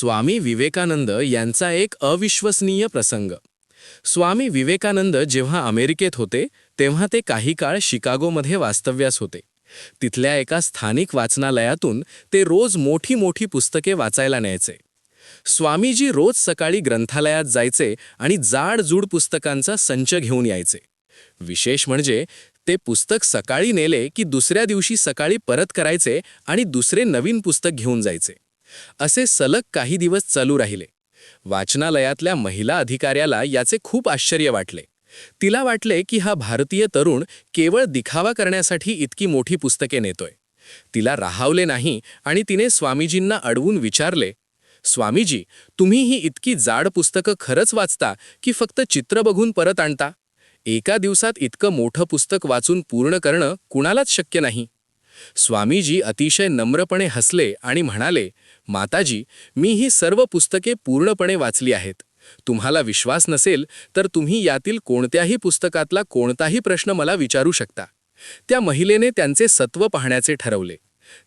स्वामी विवेकानंद यांचा एक अविश्वसनीय प्रसंग. स्वामी विवेकानंद जेव्हा अमेरिकेत होते तेव्हा ते काही काळ शिकागोमध्ये वास्तव्यास होते. तिथल्या एका स्थानिक वाचनालयातून ते रोज मोठी मोठी पुस्तके वाचायला न्यायचे. स्वामीजी रोज सकाळी ग्रंथालयात जायचे आणि जाडजूड पुस्तकांचा संच घेऊन यायचे. विशेष म्हणजे ते पुस्तक सकाळी नेले की दुसऱ्या दिवशी सकाळी परत करायचे आणि दुसरे नवीन पुस्तक घेऊन जायचे. असे सलग काही दिवस चालू राहिले. वाचनालयातल्या महिला अधिकाऱ्याला याचे खूप आश्चर्य वाटले. तिला वाटले की हा भारतीय तरुण केवळ दिखावा करण्यासाठी इतकी मोठी पुस्तके नेतोय. तिला राहावले नाही आणि तिने स्वामीजींना अडवून विचारले, "स्वामीजी, तुम्ही ही इतकी जाड पुस्तकं खरंच वाचता की फक्त चित्र बघून परत आणता? एका दिवसात इतकं मोठं पुस्तक वाचून पूर्ण करणं कुणालाच शक्य नाही." स्वामीजी अतिशय नम्रपणे हसले आणि म्हणाले, "माताजी, मी ही सर्व पुस्तके पूर्णपणे वाचली आहेत. तुम्हाला विश्वास नसेल तर तुम्ही यातील कोणत्याही पुस्तकातला कोणताही प्रश्न मला विचारू शकता." त्या महिलेने त्यांचे सत्व पाहण्याचे ठरवले.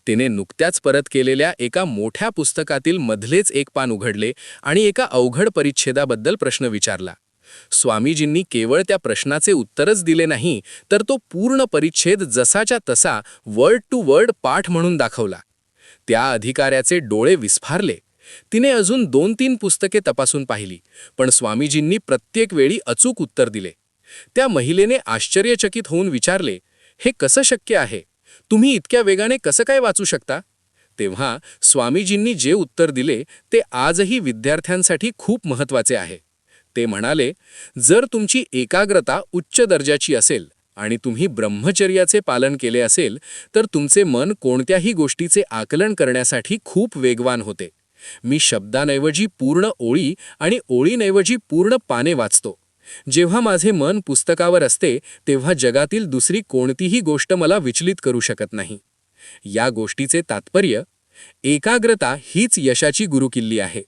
तिने नुकत्याच परत केलेल्या एका मोठ्या पुस्तकातील मधलेच एक पान उघडले आणि एका अवघड परिच्छेदाबद्दल प्रश्न विचारला. स्वामीजींनी केवळ त्या प्रश्नाचे उत्तरच दिले नाही, तर तो पूर्ण परिच्छेद जसाच्या तसा वर्ड टू वर्ड पाठ म्हणून दाखवला. त्या अधिकाऱ्याचे डोळे विस्फारले. तिने अजून 2-3 पुस्तके तपासून पाहिली, पण स्वामीजींनी प्रत्येक वेळी अचूक उत्तर दिले. त्या महिलेने आश्चर्यचकित होऊन विचारले, "हे कसं शक्य आहे? तुम्ही इतक्या वेगाने कसं काय वाचू शकता?" तेव्हा स्वामीजींनी जे उत्तर दिले ते आजही विद्यार्थ्यांसाठी खूप महत्त्वाचे आहे. ते म्हणाले, "जर तुमची एकाग्रता उच्च दर्जाची असेल आणि तुम्ही ब्रह्मचर्याचे पालन केले असेल तर तुमचे मन कोणत्याही गोष्टीचे आकलन करण्यासाठी खूप वेगवान होते. मी शब्दांऐवजी पूर्ण ओळी आणि ओळींऐवजी पूर्ण पाने वाचतो. जेव्हा माझे मन पुस्तकावर असते तेव्हा जगातील दुसरी कोणतीही गोष्ट मला विचलित करू शकत नाही." या गोष्टीचे तात्पर्य, एकाग्रता हीच यशाची गुरुकिल्ली आहे.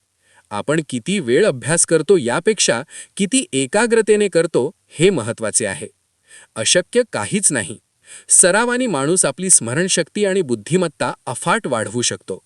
आपण किती वेळ अभ्यास करतो यापेक्षा किती एकाग्रतेने करतो हे महत्त्वाचे आहे. अशक्य काहीच नाही. सरावाने माणूस आपली स्मरणशक्ती आणि बुद्धिमत्ता अफाट वाढवू शकतो.